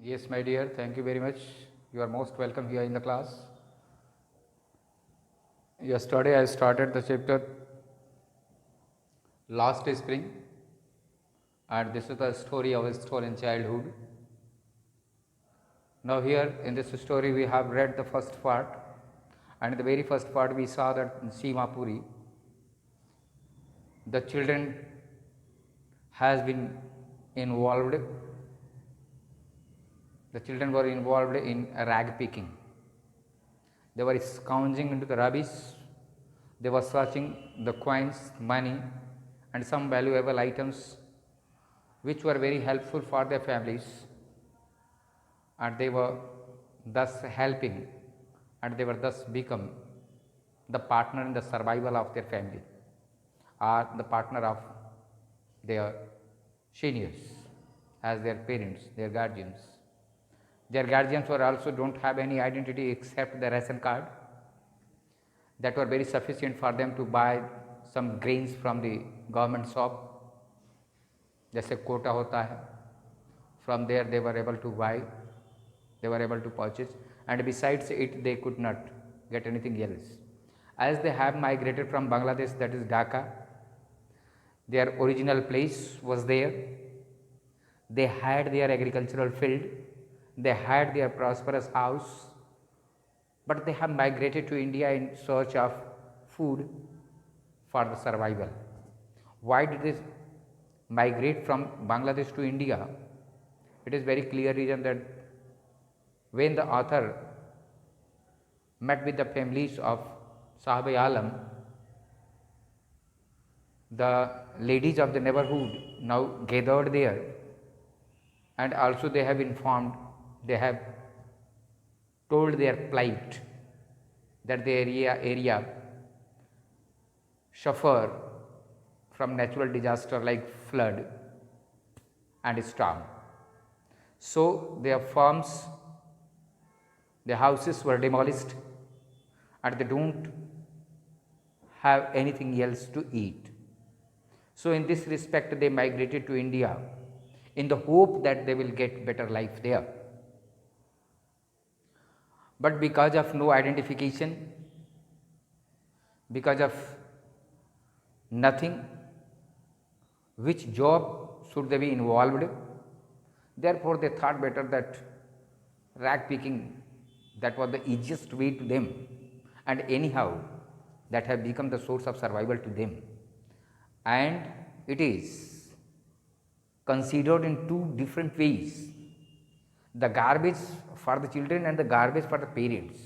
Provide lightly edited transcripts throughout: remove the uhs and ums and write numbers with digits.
Yes, my dear, thank you very much. You are most welcome here in the class. Yesterday I started the chapter Last Spring, and this is the story of a stolen childhood. Now, here in this story, we have read the first part, and in the very first part, we saw that in Simapuri, the children has been involved. The children were involved in rag picking. They were scrounging into the rubbish. They were searching the coins, money, and some valuable items which were very helpful for their families, and they were thus helping, and they were thus become the partner in the survival of their family, or the partner of their seniors as their parents, their guardians. Their guardians were also don't have any identity except the ration card that were very sufficient for them to buy some grains from the government shop, जैसे कोटा होता है. From there they were able to buy, they were able to purchase, and besides it they could not get anything else. As they have migrated from Bangladesh, that is Dhaka, their original place was there. They had their agricultural field, they had their prosperous house, but they have migrated to India in search of food for the survival. Why did they migrate from Bangladesh to India? It is very clear reason that when the author met with the families of Sahib Alam, the ladies of the neighborhood now gathered there, and also they have informed, they have told their plight that the area suffer from natural disaster like flood and storm. So their farms, their houses were demolished, and they don't have anything else to eat. So in this respect they migrated to India in the hope that they will get better life there. But because of no identification, because of nothing, which job should they be involved? Therefore they thought better that rag picking, that was the easiest way to them, and anyhow that have become the source of survival to them, and it is considered in two different ways: the garbage for the children and the garbage for the parents.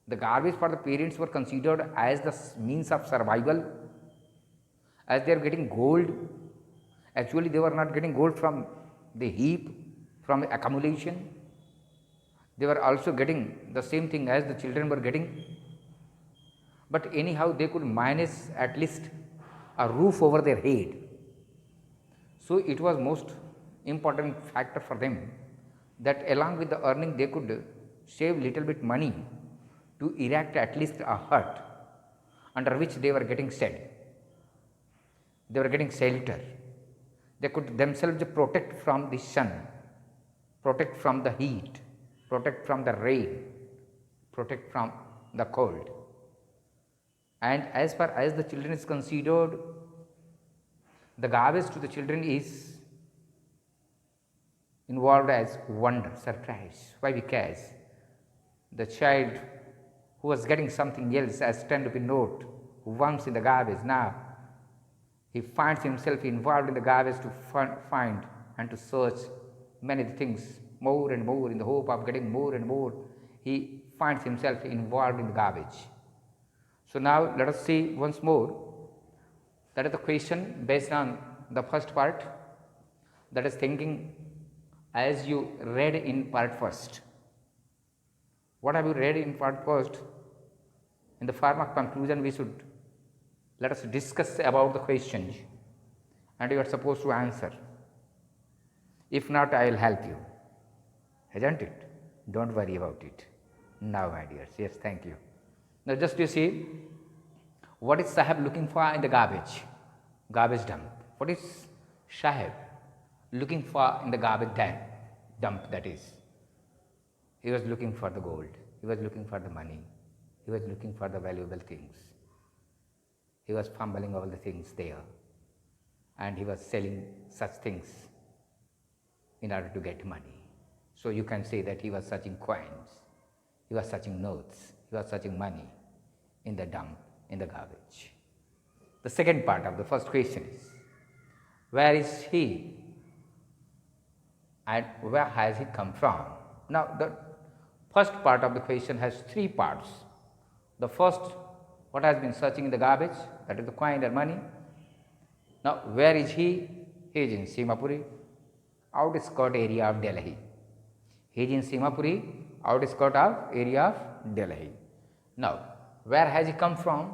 The garbage for the parents were considered as the means of survival, as they are getting gold. Actually they were not getting gold from the heap, from accumulation. They were also getting the same thing as the children were getting, but anyhow they could manage at least a roof over their head. So it was most important factor for them that along with the earning they could save little bit money to erect at least a hut under which they were getting shed. They were getting shelter. They could themselves protect from the sun, protect from the heat, protect from the rain, protect from the cold. And as far as the children is considered, the garbage to the children is involved as wonder, surprise. Why? Because the child who was getting something else as 10 rupee note once in the garbage, now he finds himself involved in the garbage to find and to search many things more and more in the hope of getting more and more. He finds himself involved in the garbage. So now let us see once more, that is the question based on the first part, that is thinking as you read in part first. What have you read in part first? In the form of conclusion we should let us discuss about the questions, and you are supposed to answer. If not, I will help you, isn't it? Don't worry about it. Now my dears, yes, thank you. Now just you see, what is Sahib looking for in the garbage dump? What is Sahib looking for in the garbage dump, that is. He was looking for the gold, he was looking for the money, he was looking for the valuable things. He was fumbling all the things there, and he was selling such things in order to get money. So you can say that he was searching coins, he was searching notes, he was searching money in the dump, in the garbage. The second part of the first question is, where is he and where has he come from? Now, the first part of the question has three parts. The first, what has been searching in the garbage, that is the coin or money. Now, where is he? He is in Simapuri, outskirt area of Delhi. He is in Simapuri, outskirt of area of Delhi. Now, where has he come from?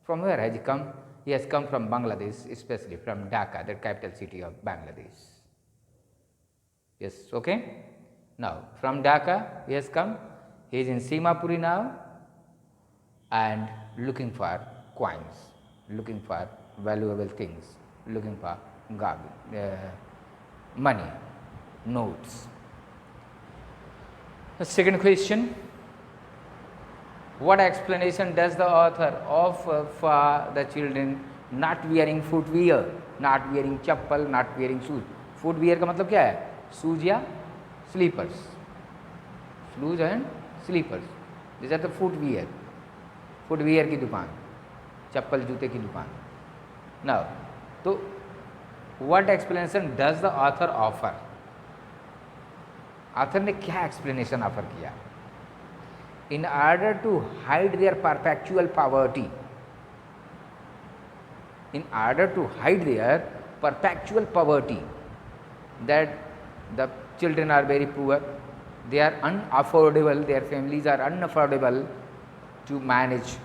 From where has he come? He has come from Bangladesh, especially from Dhaka, the capital city of Bangladesh. Yes, okay. Now, from Dhaka he has come, he is in Simapuri now and looking for coins, looking for valuable things, looking for money, notes. The second question, what explanation does the author offer for the children not wearing footwear, not wearing chappal, not wearing shoes? Footwear का मतलब क्या है? Shoes या slippers. Shoes and slippers. These are the footwear. Footwear की दुकान, चप्पल जूते की दुकान. Now, तो what explanation does the author offer? Author ने क्या explanation offer किया? In order to hide their perpetual poverty, in order to hide their perpetual poverty, that the children are very poor, they are unaffordable, their families are unaffordable to manage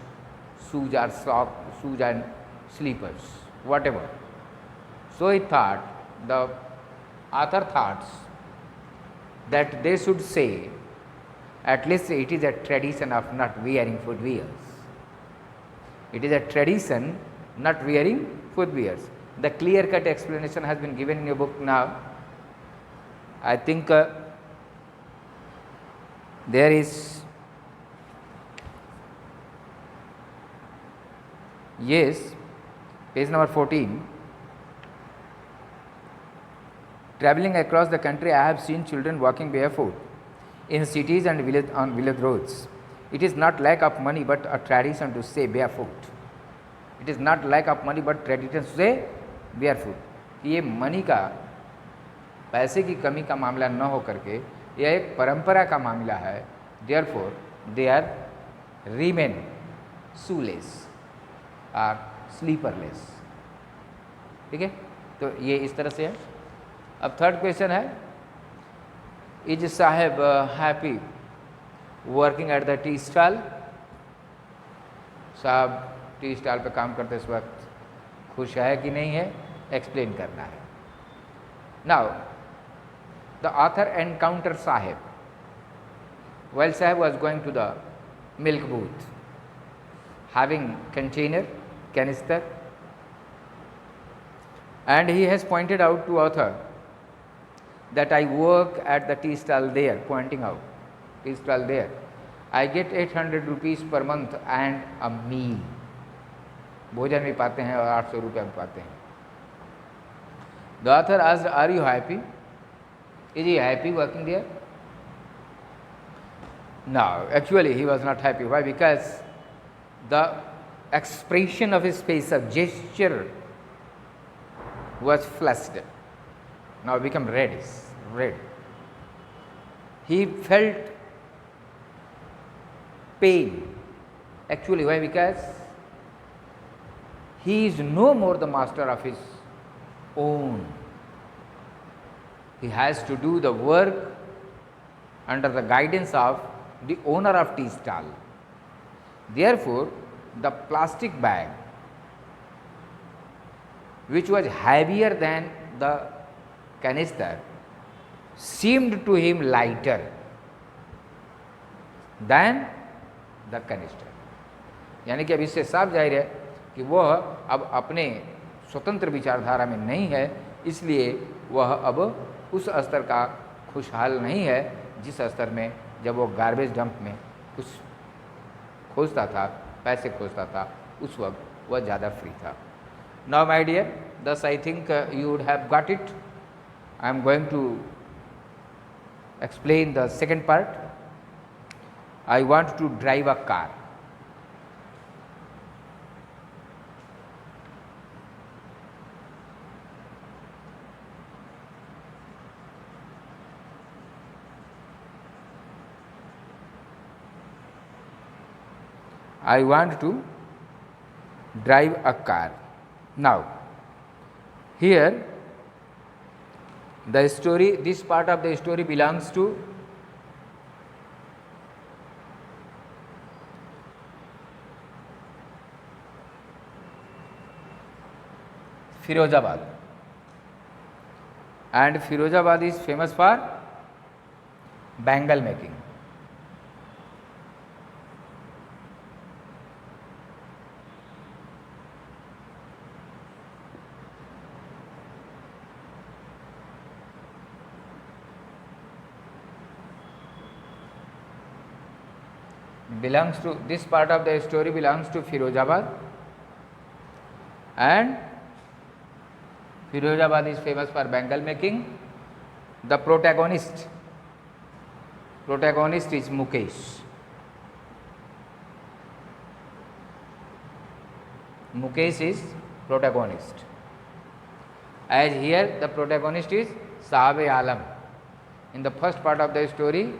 shoes or socks, shoes and slippers, whatever. So he thought, the author thought that they should say, at least it is a tradition of not wearing footwears. It is a tradition not wearing footwears. The clear-cut explanation has been given in your book now. I think there is, yes, page number 14. Traveling across the country, I have seen children walking barefoot in cities and on village roads. It is not lack of money but a tradition to say barefoot. It is not lack of money but tradition to say barefoot. ये money का, पैसे की कमी का मामला न हो करके यह एक परंपरा का मामला है. Therefore, they are remain shoeless और sleeperless. ठीक है, तो ये इस तरह से है. अब थर्ड क्वेश्चन है, is Sahib happy working at the tea stall? Sahib tea stall पे काम करते इस वक्त खुश है कि नहीं है, एक्सप्लेन करना है. Now the author encounter Sahib while Sahib was going to the milk booth having canister, and he has pointed out to author that I work at the tea stall there, pointing out tea stall there. I get 800 rupees per month and a meal. भोजन भी पाते हैं और 800 रुपये भी पाते हैं. The author asked, are you happy? Is he happy working there? No, actually he was not happy. Why? Because the expression of his face, of gesture was flushed. Now become red. He felt pain. Actually, why? Because he is no more the master of his own. He has to do the work under the guidance of the owner of tea stall. Therefore, the plastic bag, which was heavier than the canister, seemed to him lighter than the canister. यानी कि अब इससे साफ जाहिर है कि वह अब अपने स्वतंत्र विचारधारा में नहीं है, इसलिए वह अब उस स्तर का खुशहाल नहीं है जिस स्तर में जब वो गार्बेज डंप में कुछ खोजता था, पैसे खोजता था, उस वक्त वह ज़्यादा फ्री था. Now my dear, thus I think you would have got it. I am going to explain the second part. I want to drive a car. I want to drive a car. Now, here the story, this part of the story belongs to Firozabad, and Firozabad is famous for bangle making. Belongs to, this part of the story belongs to Firozabad, and Firozabad is famous for bangle making. The protagonist is Mukesh. Mukesh is protagonist. As here the protagonist is Sahab-e-Alam. In the first part of the story,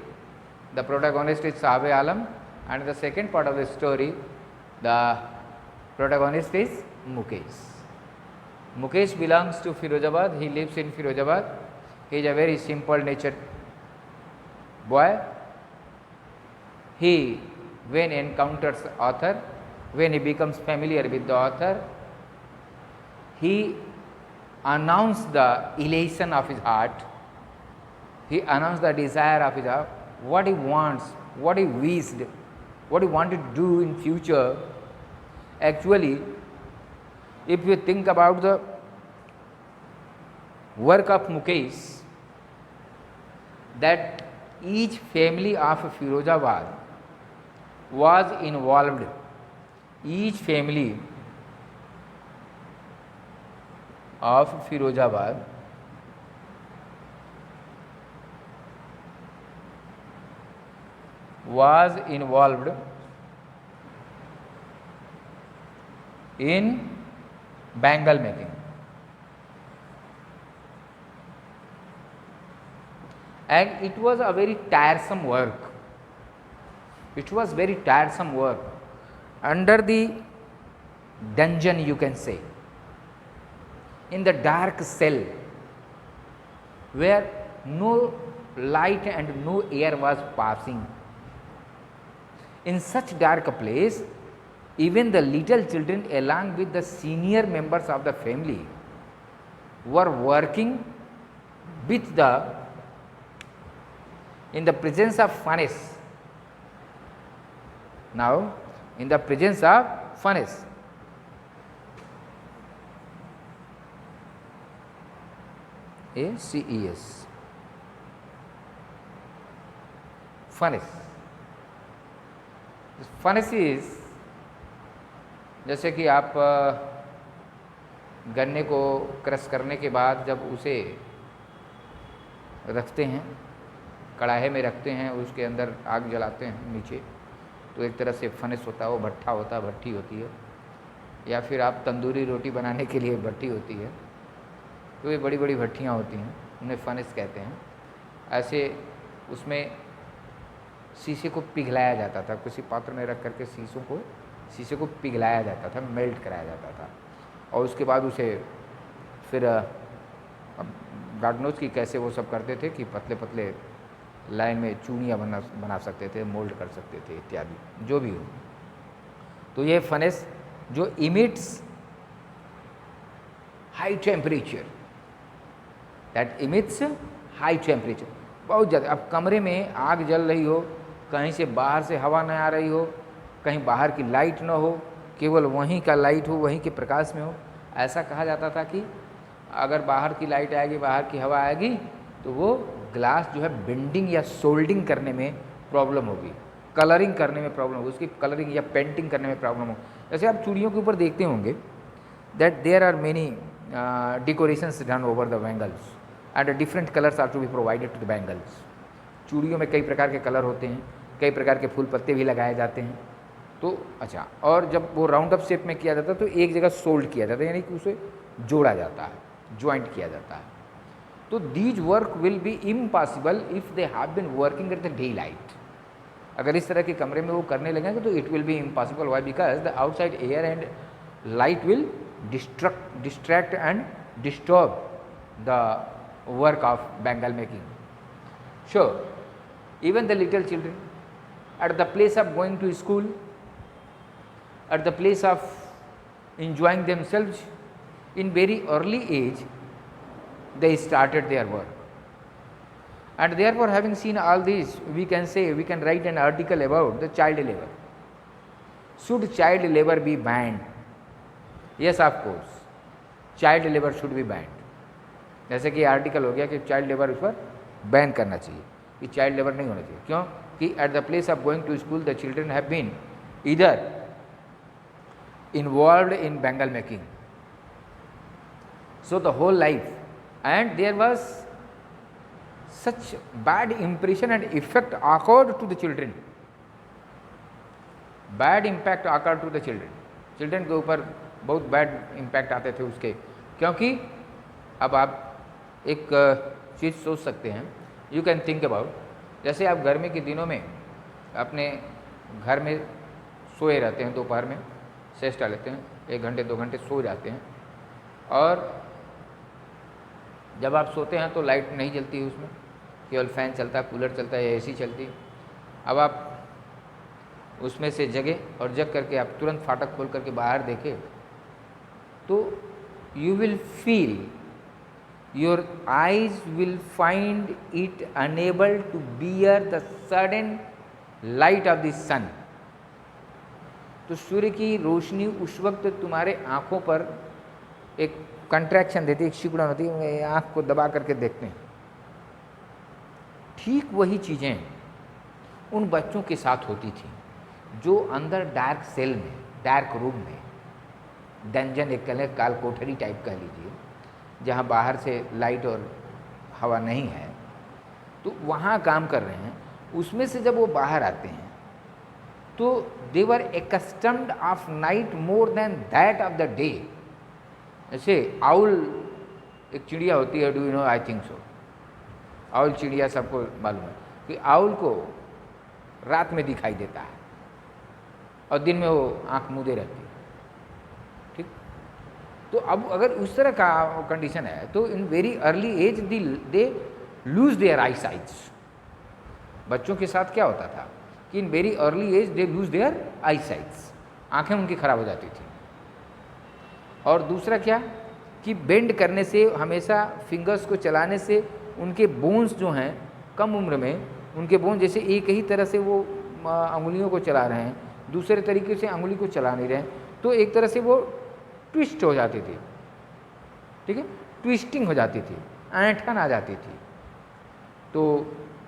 the protagonist is Sahab-e-Alam, and the second part of the story, the protagonist is Mukesh. Mukesh belongs to Firozabad. He lives in Firozabad. He is a very simple natured boy. He, when encounters author, when he becomes familiar with the author, he announced the elation of his heart. He announced the desire of his heart, what he wants, what he wished, what he wanted to do in future. Actually, if you think about the work of Mukesh, that each family of Firozabad was involved. Each family of Firozabad was involved in bangle making. And it was a very tiresome work. It was very tiresome work. Under the dungeon, you can say, in the dark cell, where no light and no air was passing. In such dark place, even the little children along with the senior members of the family were working with in the presence of furnace. Now, in the presence of furnace, ACES, furnace. Furnace is, जैसे कि आप गन्ने को crush करने के बाद जब उसे रखते हैं, कढ़ाई में रखते हैं, उसके अंदर आग जलाते हैं नीचे, तो एक तरह से फर्नेस होता है, वो भट्ठा होता है, भट्ठी होती है. या फिर आप तंदूरी रोटी बनाने के लिए भट्टी होती है, तो ये बड़ी बड़ी भट्टियाँ होती हैं, उन्हें फर्नेस कहते हैं. ऐसे उसमें शीशे को पिघलाया जाता था, किसी पात्र में रख करके शीशे को पिघलाया जाता था, मेल्ट कराया जाता था, और उसके बाद उसे फिर गॉड नोज की कैसे वो सब करते थे कि पतले पतले लाइन में चूड़ियाँ बना सकते थे, मोल्ड कर सकते थे इत्यादि, जो भी हो. तो ये फर्नेस जो emits high temperature, that emits high temperature, बहुत ज़्यादा. अब कमरे में आग जल रही हो, कहीं से बाहर से हवा न आ रही हो, कहीं बाहर की लाइट न हो, केवल वहीं का लाइट हो, वहीं के प्रकाश में हो. ऐसा कहा जाता था कि अगर बाहर की लाइट आएगी, बाहर की हवा आएगी, तो वो ग्लास जो है बेंडिंग या सोल्डिंग करने में प्रॉब्लम होगी, कलरिंग करने में प्रॉब्लम होगी, उसकी कलरिंग या पेंटिंग करने में प्रॉब्लम होगी। जैसे आप चूड़ियों के ऊपर देखते होंगे that there are many decorations done over the bangles and different colours are to be provided to the bangles. चूड़ियों में कई प्रकार के कलर होते हैं, कई प्रकार के फूल पत्ते भी लगाए जाते हैं। तो अच्छा, और जब वो राउंड अप शेप में किया जाता है तो एक जगह सोल्ड किया जाता है, यानी कि उसे जोड़ा जाता है, ज्वाइंट किया जाता है। तो these work will be impossible if they have been working at the day light. अगर इस तरह के कमरे में वो करने लगेंगे तो it will be impossible. Why? Because the outside air and light will distract and disturb the work of bangle making. Sure, even the little children at the place of going to school, at the place of enjoying themselves, in very early age they started their work, and therefore having seen all these, we can say, we can write an article about the child labor. Should child labor be banned? Yes, of course, child labor should be banned. जैसे कि article हो गया कि child labour उस पर ban करना चाहिए, कि चाइल्ड लेबर नहीं होना चाहिए। क्यों? कि at the place of going to school the children have been either involved in bangle making so the whole life, and there was such bad impression and effect occurred to the children, bad impact occurred to the children, children के ऊपर बहुत bad impact आते थे उसके। क्योंकि अब आप एक चीज़ सोच सकते हैं, यू कैन थिंक अबाउट, जैसे आप गर्मी के दिनों में अपने घर में सोए रहते हैं, दोपहर में सेस्टा लेते हैं, 1 घंटे 2 घंटे सो जाते हैं, और जब आप सोते हैं तो लाइट नहीं जलती है, उसमें केवल फ़ैन चलता है, कूलर चलता है या एसी चलती है। अब आप उसमें से जगे और जग करके आप तुरंत फाटक खोल करके बाहर देखें तो you will feel, your eyes will find it unable to bear the sudden light of the sun। तो सूर्य की रोशनी उस वक्त तुम्हारे आँखों पर एक कंट्रैक्शन देती है, एक सिकुड़न होती है, आँख को दबा करके देखते हैं। ठीक वही चीज़ें उन बच्चों के साथ होती थी जो अंदर डार्क सेल में, डार्क रूम में, डंजन एक कह काल कोठरी टाइप कह लीजिए, जहाँ बाहर से लाइट और हवा नहीं है, तो वहाँ काम कर रहे हैं। उसमें से जब वो बाहर आते हैं तो they were accustomed of night more than that of the day. ऐसे आउल एक चिड़िया होती है, do you know? I think so. Owl चिड़िया सबको मालूम है कि आउल को रात में दिखाई देता है और दिन में वो आँख मूंदे रहती है। ठीक, तो अब अगर उस तरह का कंडीशन है तो in very early age they lose their eye sights. बच्चों के साथ क्या होता था कि in very early age they lose their eye sights, आँखें उनकी खराब हो जाती थी। और दूसरा क्या कि बेंड करने से, हमेशा फिंगर्स को चलाने से उनके बोन्स जो हैं कम उम्र में, उनके बोन जैसे एक ही तरह से वो अंगुलियों को चला रहे हैं, दूसरे तरीके से अंगुली को चला नहीं रहे हैं, तो एक तरह से वो ट्विस्ट हो जाती थी। ठीक है, ट्विस्टिंग हो जाती थी, ऐंठन आ जाती थी। तो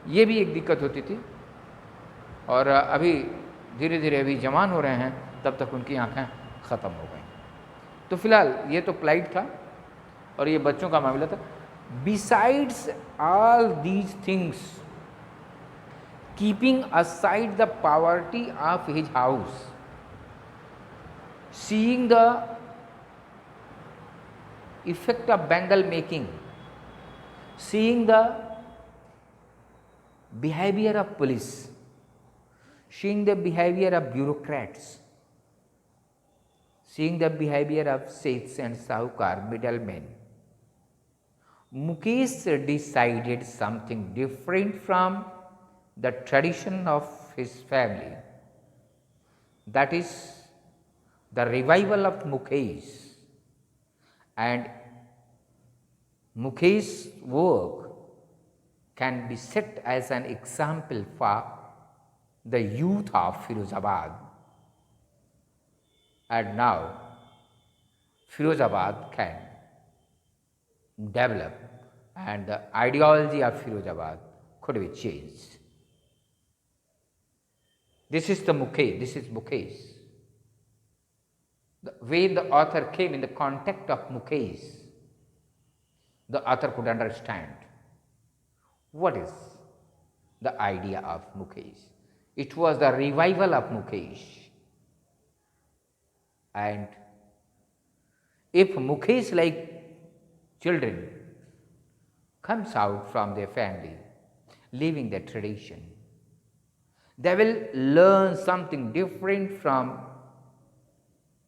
ये भी एक दिक्कत होती थी। और अभी धीरे धीरे अभी जवान हो रहे हैं, तब तक उनकी आँखें ख़त्म हो गई। तो फिलहाल ये तो प्लाइट था और ये बच्चों का मामला था। Besides all these things, keeping aside the poverty of his house, seeing the effect of bangle making, seeing the behavior of police, seeing the behavior of bureaucrats, seeing the behavior of seikhs and sahukar, middlemen, Mukesh decided something different from the tradition of his family. That is the revival of Mukesh, and Mukesh's work can be set as an example for the youth of Firozabad. And now Firozabad can develop and the ideology of Firozabad could be changed. This is the Mukesh, this is Mukesh. When the author came in the context of Mukesh, the author could understand what is the idea of Mukesh. It was the revival of Mukesh. And if Mukesh, like children, comes out from their family, leaving their tradition, they will learn something different from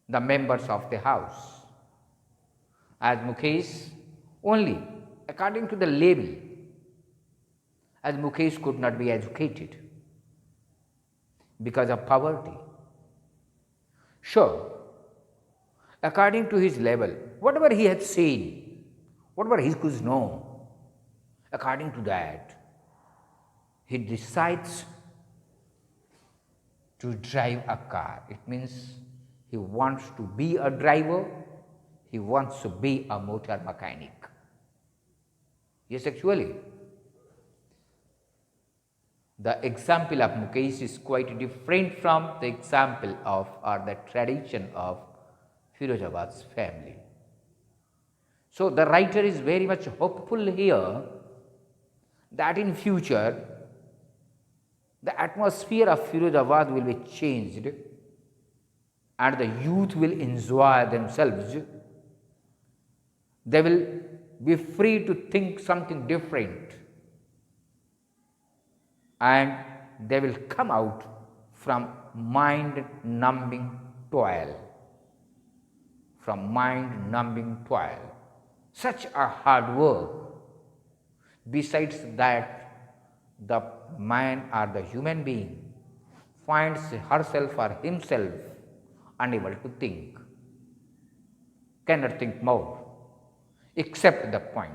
the members of the house. As Mukesh, only according to the label, as Mukesh could not be educated because of poverty. Sure, according to his level, whatever he had seen, whatever he could know, according to that, he decides to drive a car. It means he wants to be a driver, he wants to be a motor mechanic. Yes, actually, the example of Mukesh is quite different from the example of or the tradition of Firozabad's family. So the writer is very much hopeful here that in future the atmosphere of Firozabad will be changed and the youth will enjoy themselves. They will be free to think something different and they will come out from mind numbing toil. From mind numbing toil. Such a hard work. Besides that, the man or the human being finds herself or himself unable to think, cannot think more, except the point.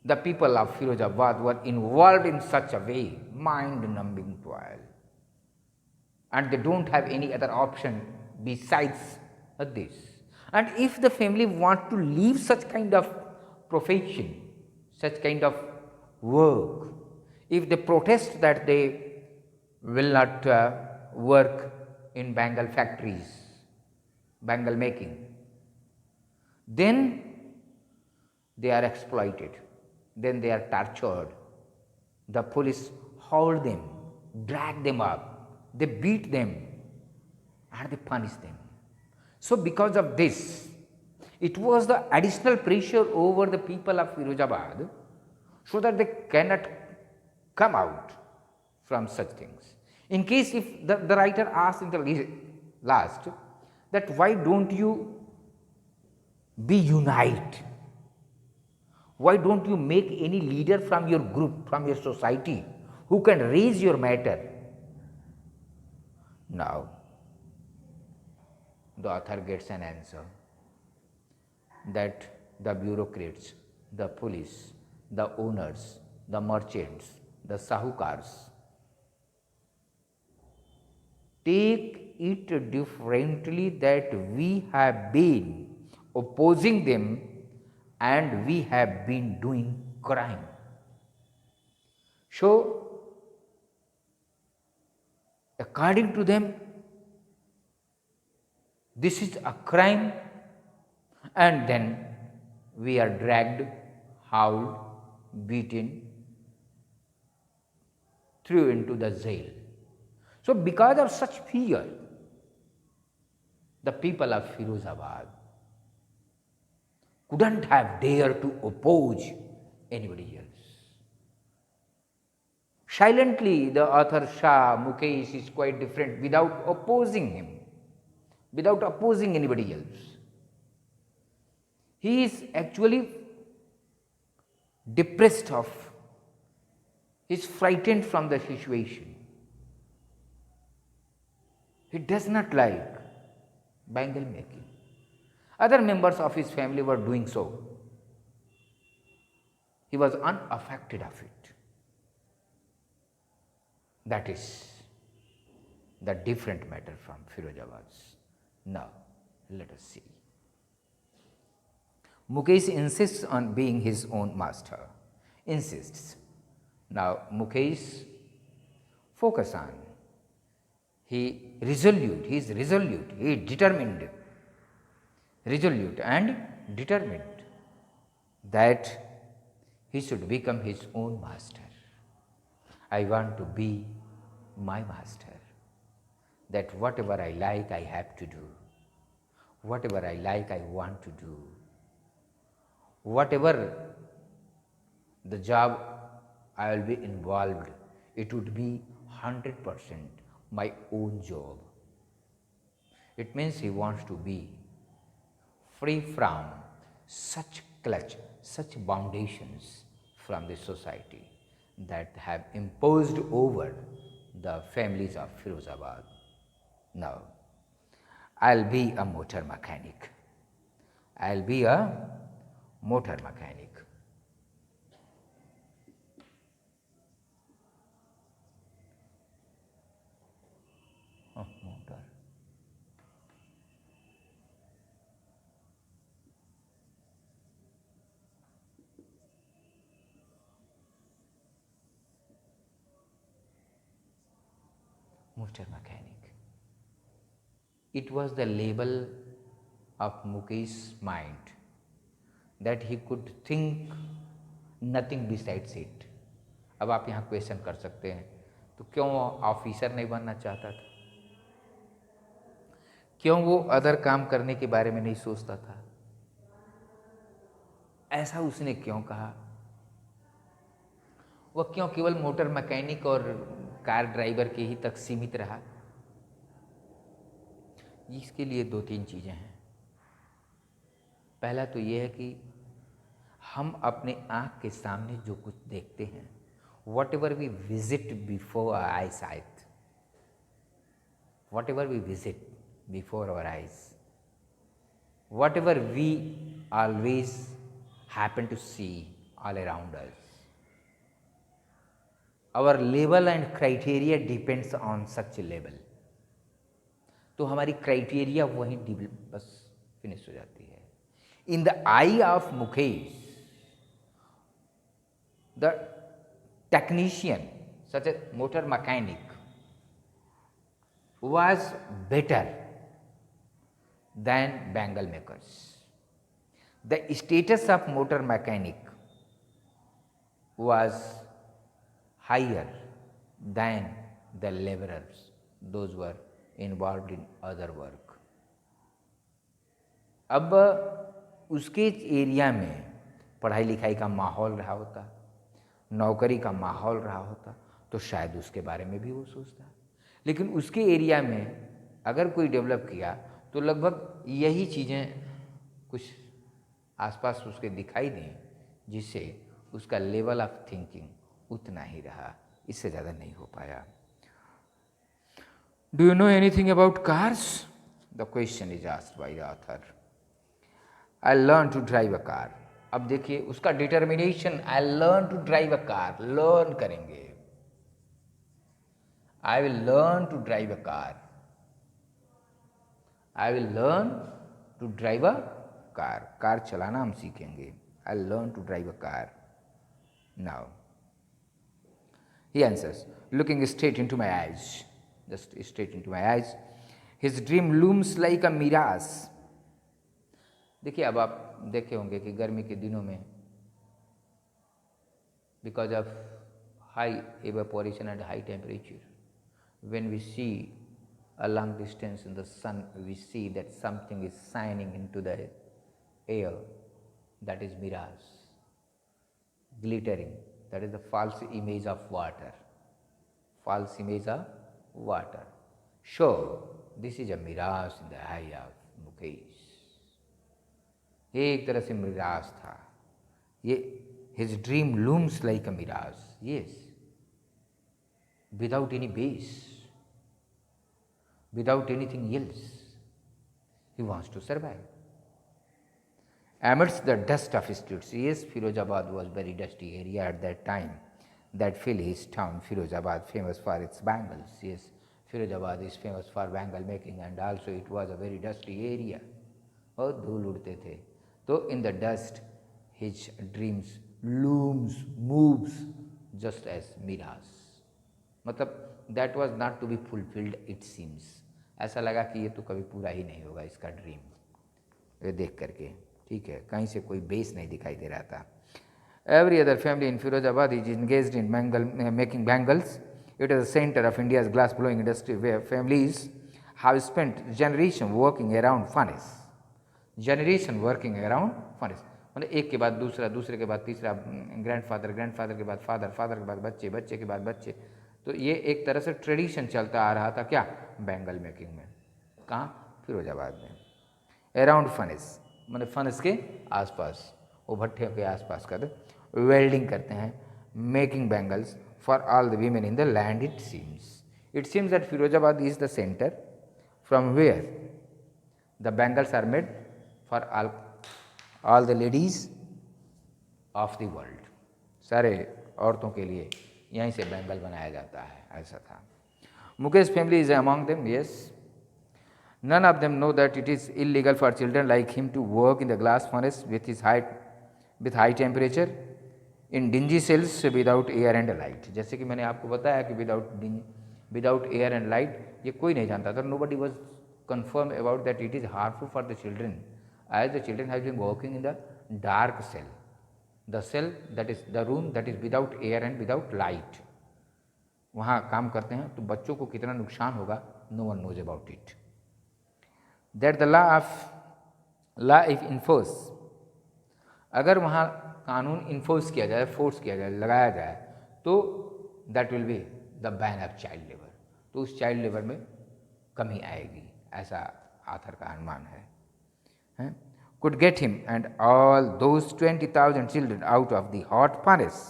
The people of Firozabad were involved in such a way, mind-numbing toil, and they don't have any other option besides this. And if the family want to leave such kind of profession, such kind of work, if they protest that they will not work in bangle factories, bangle making, then they are exploited, then they are tortured. The police hold them, drag them up, they beat them and they punish them. So because of this, it was the additional pressure over the people of Firozabad so that they cannot come out from such things. In case if the writer asks in the last that why don't you be unite? Why don't you make any leader from your group, from your society, who can raise your matter? Now, the author gets an answer that the bureaucrats, the police, the owners, the merchants, the sahukars take it differently, that we have been opposing them and we have been doing crime. So, according to them, this is a crime, and then we are dragged, howled, beaten, threw into the jail. So, because of such fear, the people of Firozabad couldn't have dared to oppose anybody else. Silently, the author Shah Mukesh is quite different without opposing him, without opposing anybody else. He is actually depressed of, he is frightened from the situation. He does not like bangle making. Other members of his family were doing so. He was unaffected of it. That is the different matter from Firozabad's. Now, let us see. Mukesh insists on being his own master. Insists. Now Mukesh focus on. He is resolute, he is determined, resolute and determined that he should become his own master. I want to be my master. That whatever I like, I have to do. Whatever I like, I want to do. Whatever the job I will be involved, it would be 100% my own job. It means he wants to be free from such clutch, such foundations from the society that have imposed over the families of Firozabad. Now, I'll be a motor mechanic. I'll be a motor mechanic. Motor. Motor mechanic. It was the label of Mukesh's mind that he could think nothing besides it. अब आप यहाँ question कर सकते हैं, तो क्यों वो officer नहीं बनना चाहता था? क्यों वो अदर काम करने के बारे में नहीं सोचता था? ऐसा उसने क्यों कहा? वह क्यों केवल मोटर मैकेनिक और कार ड्राइवर के ही तक सीमित रहा? इसके लिए दो तीन चीज़ें हैं। पहला तो ये है कि हम अपने आँख के सामने जो कुछ देखते हैं, whatever we visit before our eye sight, whatever we visit before our eyes, whatever we always happen to see all around us, our level and criteria depends on such level. तो हमारी criteria वहीं बस finish हो जाती है। In the eye of Mukesh, the technician such a motor mechanic was better than bangle makers. The status of motor mechanic was higher than the laborers, those were involved in other work. अब उसके area में पढ़ाई लिखाई का माहौल रहा होता, नौकरी का माहौल रहा होता, तो शायद उसके बारे में भी वो सोचता। लेकिन उसके एरिया में अगर कोई डेवलप किया तो लगभग यही चीज़ें कुछ आसपास उसके दिखाई दें, जिससे उसका लेवल ऑफ थिंकिंग उतना ही रहा, इससे ज़्यादा नहीं हो पाया। Do you know anything about cars? The question is asked by the author. I learn to drive a car. अब देखिए उसका determination, I learn to drive a car, learn करेंगे। I will learn to drive a car. I will learn to drive a car. Car चलाना हम सीखेंगे। I'll learn to drive a car. Now, he answers, looking straight into my eyes, just straight into my eyes. His dream looms like a mirage. देखिए अब आप देखे होंगे कि गर्मी के दिनों में because of high evaporation and high temperature, when we see a long distance in the sun, we see that something is shining into the air, that is mirage, glittering, that is the false image of water, false image of water. So this is a mirage in the eye of Mukesh. एक तरह से मिराज था ये। His dream looms like a mirage, yes, without any base, without anything else. He wants to survive. Amidst the dust of streets, yes, Firozabad was very dusty area at that time. That filled his town, Firozabad, famous for its bangles. Yes, Firozabad is famous for bangle making, and also it was a very dusty area. और धूल उड़ते थे, तो in the dust his dreams looms moves just as mirage, मतलब that was not to be fulfilled it seems, ऐसा लगा कि ये तो कभी पूरा ही नहीं होगा इसका ड्रीम, ये देख करके, ठीक है, कहीं से कोई बेस नहीं दिखाई दे रहा था। Every other family in Firozabad is engaged in making bangles. It is the center of India's glass blowing industry where families have spent generation working around furnace. Generation working around furnace. मतलब एक के बाद दूसरा, दूसरे के बाद तीसरा, ग्रैंडफादर, ग्रैंडफादर के बाद फादर, फादर के बाद बच्चे, बच्चे के बाद बच्चे, तो ये एक तरह से ट्रेडिशन चलता आ रहा था क्या, बैंगल मेकिंग में। कहाँ? फिरोजाबाद में। अराउंड फर्नेस मतलब फर्नेस के आसपास, वो भट्टे के आसपास कर वेल्डिंग करते हैं, making bangles for all the women in the land. It seems that Firozabad is the center from where the bangles are made for all the ladies of the world. सारे औरतों के लिए यहीं से बैंगल बनाया जाता है, ऐसा था। Mukesh family is among them, yes. None of them know that it is illegal for children like him to work in the glass furnace with high temperature in dingy cells without air and light. जैसे कि मैंने आपको बताया कि without air and light ये कोई नहीं जानता था, nobody was confirm about that it is harmful for the children as the children have been working in the dark cell, the cell that is the room that is without air and without light, वहाँ काम करते हैं, तो बच्चों को कितना नुकसान होगा, no one knows about it. That the law if enforce, अगर वहाँ कानून इन्फोर्स किया जाए, फोर्स किया जाए, लगाया जाए, तो that will be the ban of child labour, तो उस चाइल्ड लेबर में कमी आएगी, ऐसा आथर का अनुमान है। Could get him and all those 20,000 children out of the hot furnace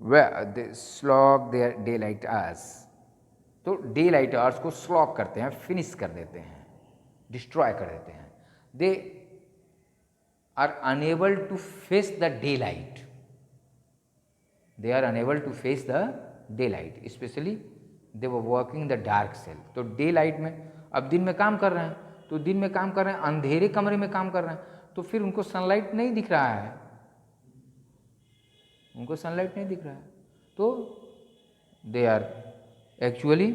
where they slog their day light hours, तो डे लाइट आवर्स को स्लॉग करते हैं, फिनिश कर देते हैं, डिस्ट्रॉय कर देते हैं। दे are unable to face the daylight. They are unable to face the daylight. Especially they were working in the dark cell. तो daylight में, अब दिन में काम कर रहे हैं, तो दिन में काम कर रहे हैं, अंधेरे कमरे में काम कर रहे हैं, तो फिर उनको सनलाइट नहीं दिख रहा है, उनको सनलाइट नहीं दिख रहा है, तो they are actually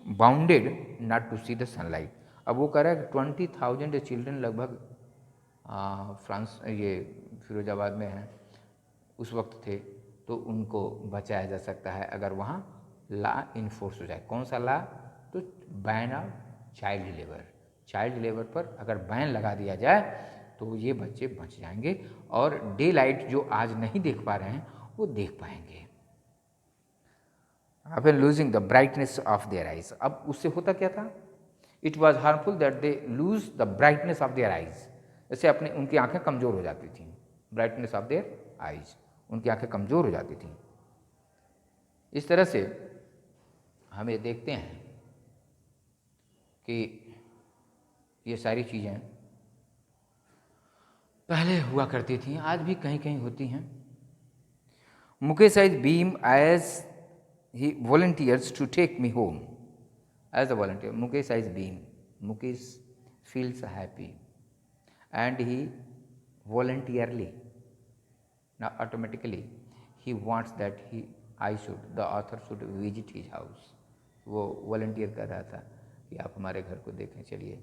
bounded not to see the sunlight. अब वो कह रहा है 20,000 चिल्ड्रन लगभग फ्रांस ये फिरोजाबाद में हैं उस वक्त थे, तो उनको बचाया जा सकता है अगर वहाँ लॉ इन्फोर्स हो जाए। कौन सा लॉ? तो ban of child labour, child labour पर अगर बैन लगा दिया जाए तो ये बच्चे बच जाएंगे और डे लाइट जो आज नहीं देख पा रहे हैं वो देख पाएंगे। After losing the brightness of their eyes, अब उससे होता क्या था, it was harmful that they lose the brightness of their eyes, ऐसे अपने उनकी आंखें कमज़ोर हो जाती थीं, ब्राइटनेस ऑफ देयर आइज, उनकी आंखें कमज़ोर हो जाती थीं। इस तरह से हम ये देखते हैं कि ये सारी चीज़ें पहले हुआ करती थीं, आज भी कहीं कहीं होती हैं। Mukesh says beam as he volunteers to take me home as a volunteer. Mukesh is beam. Mukesh feels happy and he voluntarily, now automatically he wants that the author should visit his house. वो volunteer कर रहा था कि आप हमारे घर को देखें, चलिए।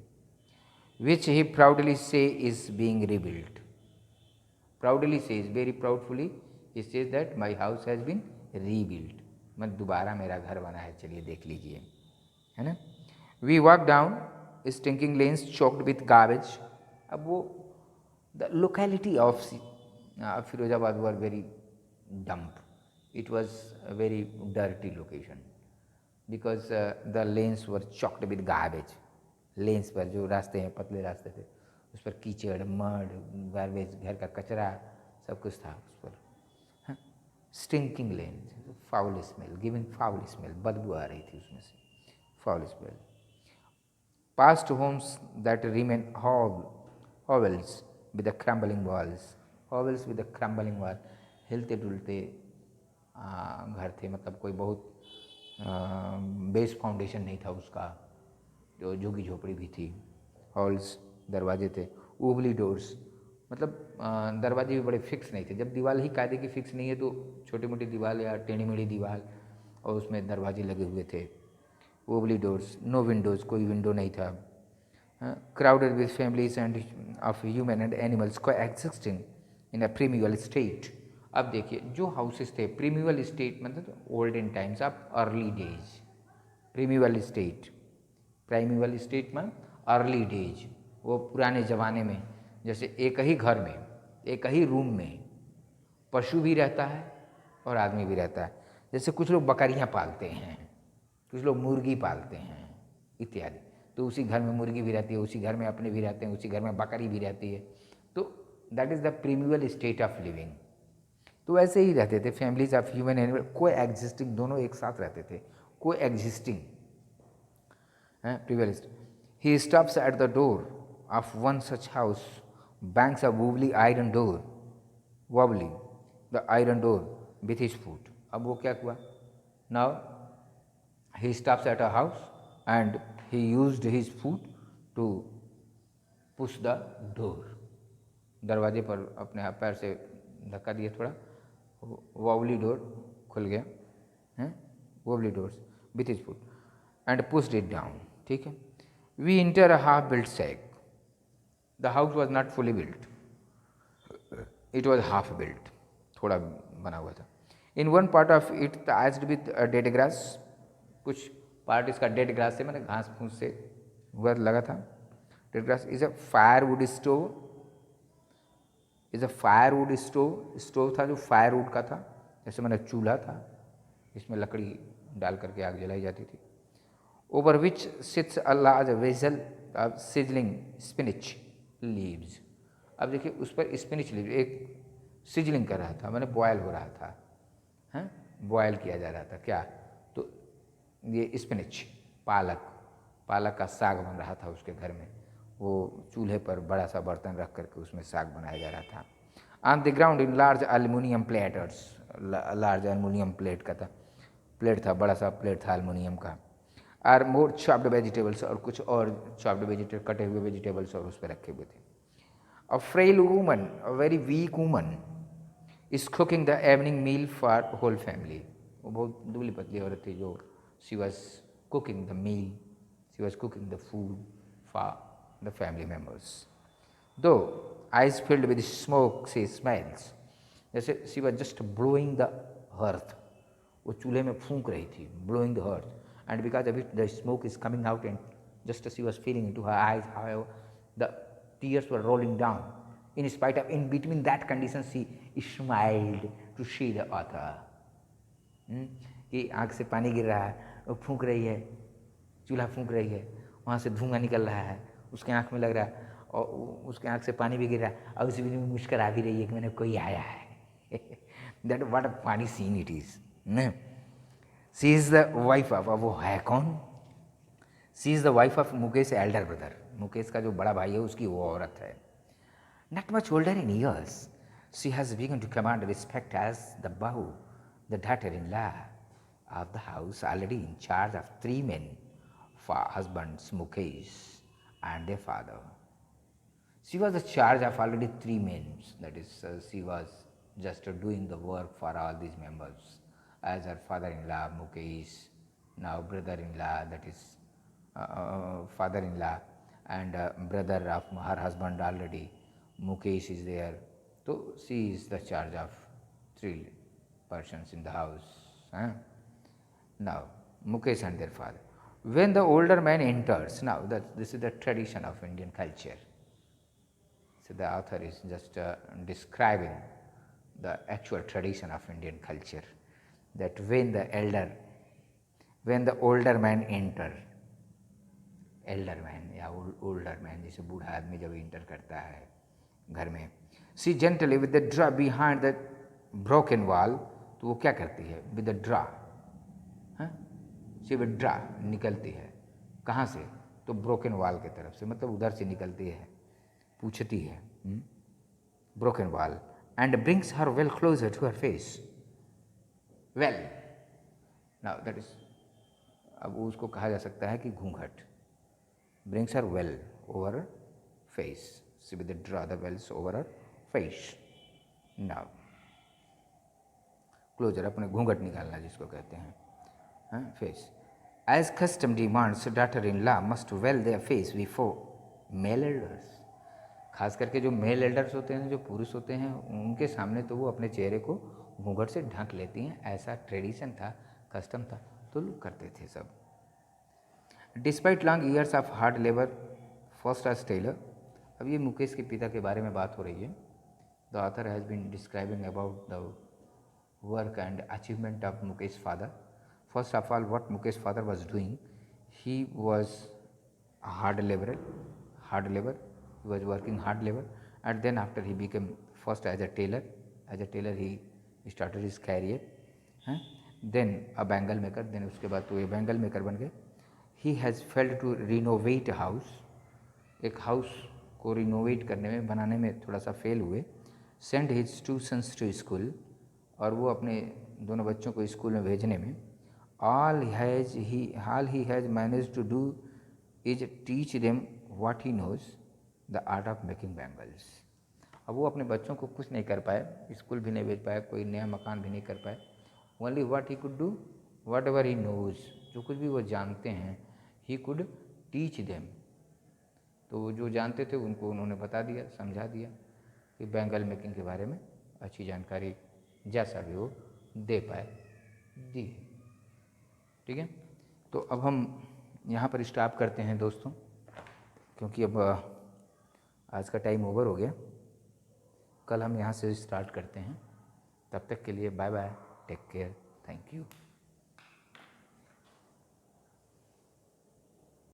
Which he proudly say is being rebuilt. Proudly says, very proudly he says that my house has been rebuilt. मैं दोबारा मेरा घर बना है, चलिए देख लीजिए, है ना। We walk down stinking lanes choked with garbage. अब वो the locality of Firozabad were very dump, it was a very dirty location because the lanes were choked with garbage. Lanes पर जो रास्ते हैं, पतले रास्ते थे, उस पर कीचड़, मड, गार्बेज, घर का कचरा सब कुछ था उस पर। Stinking lens, foul smell, giving foul smell, बदबू आ रही थी उसमें से, foul smell. Past homes that remain hovels with the crumbling walls, hovels with the crumbling wall, हिलते डुलते घर थे, मतलब कोई बहुत बेस फाउंडेशन नहीं था उसका, जो झुग्गी झोपड़ी भी थी। हॉल्स दरवाजे थे, ओवली डोर्स, मतलब दरवाजे भी बड़े फिक्स नहीं थे। जब दीवार ही कायदे की फिक्स नहीं है तो छोटी मोटी दीवार या टेढ़ी मेढ़ी दीवार और उसमें दरवाजे लगे हुए थे। ओवली डोर्स, नो विंडोज़, कोई विंडो नहीं था। Crowded with families and of human and animals coexisting in a primeval state. अब देखिए जो हाउसेस थे, प्रीमिवल स्टेट मतलब olden times of early days, primeval state, primeval state में early days, वो पुराने ज़माने में जैसे एक ही घर में, एक ही रूम में पशु भी रहता है और आदमी भी रहता है। जैसे कुछ लोग बकरियां पालते हैं, कुछ लोग मुर्गी पालते हैं इत्यादि, तो उसी घर में मुर्गी भी रहती है, उसी घर में अपने भी रहते हैं, उसी घर में बकरी भी रहती है। तो that is the primeval state of living. तो ऐसे ही रहते थे families of human animal, coexisting, दोनों एक साथ रहते थे, coexisting primeval. He stops at the door of one such house, bangs a wobbly iron door, wobbly the iron door with his foot. अब वो क्या हुआ? Now he stops at a house and he used his foot to push the door. दरवाजे पर अपने आप पैर से धक्का दिया थोड़ा, wobbly door खुल गया, हैं wobbly doors with his foot and pushed it down. ठीक है. We enter a half-built shack. The house was not fully built. It was half built. थोड़ा बना हुआ था. In one part of it thatched with dead grass. कुछ part इसका dead grass से, मैंने घास फूस से हुआ लगा था. Dead grass is a firewood stove, is a firewood stove. Stove था जो फायरवुड का था, जैसे मैंने चूल्हा था, इसमें लकड़ी डाल करके आग जलाई जाती थी. Over which sits a large vessel of sizzling spinach leaves. अब देखिए उस पर स्पिनिच लीव एक सिजलिंग कर रहा था, मैंने बॉयल हो रहा था, हैं बॉयल किया जा रहा था क्या, तो ये स्पिनिच, पालक, पालक का साग बन रहा था उसके घर में. वो चूल्हे पर बड़ा सा बर्तन रख करके उसमें साग बनाया जा रहा था. On the ground in large aluminium platters, large aluminium plate का था, प्लेट था, बड़ा सा प्लेट था एल्युमिनियम का. आर मोर चॉप्ड वेजिटेबल्स, और कुछ और चॉप्ड वेजिटेबल, कटे हुए वेजिटेबल्स और उस पर रखे हुए थे. A frail woman, a very weak woman is cooking the evening meal for whole family. वो बहुत दुबली पतली औरत थी जो she was cooking the meal, she was cooking the food for the family members. Two eyes filled with smoke see smells, जैसे she was just blowing the hearth, वो चूल्हे में फूंक रही थी, blowing the hearth. And because of it, the smoke is coming out, and just as she was feeling into her eyes, however, the tears were rolling down. In spite of, in between that condition, she smiled to see the author. कि आँख से पानी गिर रहा है, वो फूंक रही है, चूल्हा फूंक रही है, वहाँ से धुआं निकल रहा है, उसके आँख में लग रहा है, और उसके आँख से पानी भी गिर रहा है, और उसी बीच में मुस्कुरा भी रही है कि मैंने कोई आया है. That what a funny seen it is. She is the wife of, अब वो है कौन? She is the wife of Mukesh Elder brother, Mukesh का जो बड़ा भाई है उसकी वो औरत है. Not much older in years, she has begun to command respect as the bahu, the daughter-in-law of the house, already in charge of 3 men, for husbands Mukesh and their father. She was in charge of already 3 men, that is, she was just doing the work for all these members. As her father-in-law Mukesh, now brother-in-law, that is father-in-law, and brother of her husband already Mukesh is there. So she is the charge of 3 persons in the house. Now Mukesh and their father. When the older man enters, now this is the tradition of Indian culture. So the author is just describing the actual tradition of Indian culture. That when the older man enter, elder man या older man, जैसे बूढ़ा आदमी जब inter करता है घर में, she gently with the draw behind the broken wall, तो वो क्या करती है, with the draw, she with draw निकलती है, कहाँ से, तो broken wall की तरफ से, मतलब उधर से निकलती है, पूछती है, broken wall, and brings her well closer to her face. Well, now that is, अब उसको कहा जा सकता है कि घूंघट, brings her well over face, she will draw the wells over her face. Now closure, अपने घूंघट निकालना जिसको कहते हैं, face. As custom demands daughter in law must veil their face before male elders. खास करके जो मेल एल्डर्स होते हैं, जो पुरुष होते हैं, उनके सामने तो वो अपने चेहरे को घूंघट से ढक लेती हैं. ऐसा ट्रेडिशन था, कस्टम था, तो लोग करते थे सब. Despite long years of hard labour first as tailor. अब ये मुकेश के पिता के बारे में बात हो रही है. The author has been describing about the work and achievement of Mukesh father. First of all, what Mukesh father was doing, he was a hard labor. He was working hard labor, and then after he became first as a tailor. As a tailor he started his career. Then a bangle maker. Then उसके बाद तो ये bangle maker बन गए. He has failed to renovate a house. एक house को renovate करने में, बनाने में थोड़ा सा फेल हुए. Send his two sons to school. और वो अपने दोनों बच्चों को स्कूल में भेजने में all he has manage to do is teach them what he knows the art of making bangles. अब वो अपने बच्चों को कुछ नहीं कर पाए, स्कूल भी नहीं भेज पाए, कोई नया मकान भी नहीं कर पाए. Only what he could do, whatever he knows, जो कुछ भी वो जानते हैं, ही कुड टीच देम. तो वो जो जानते थे उनको उन्होंने बता दिया, समझा दिया कि बैंगल मेकिंग के बारे में अच्छी जानकारी जैसा भी वो दे पाए दी. ठीक है, तो अब हम यहाँ पर स्टॉप करते हैं दोस्तों, क्योंकि अब आज का टाइम ओवर हो गया. कल हम यहाँ से स्टार्ट करते हैं. तब तक के लिए bye bye, take care, thank you.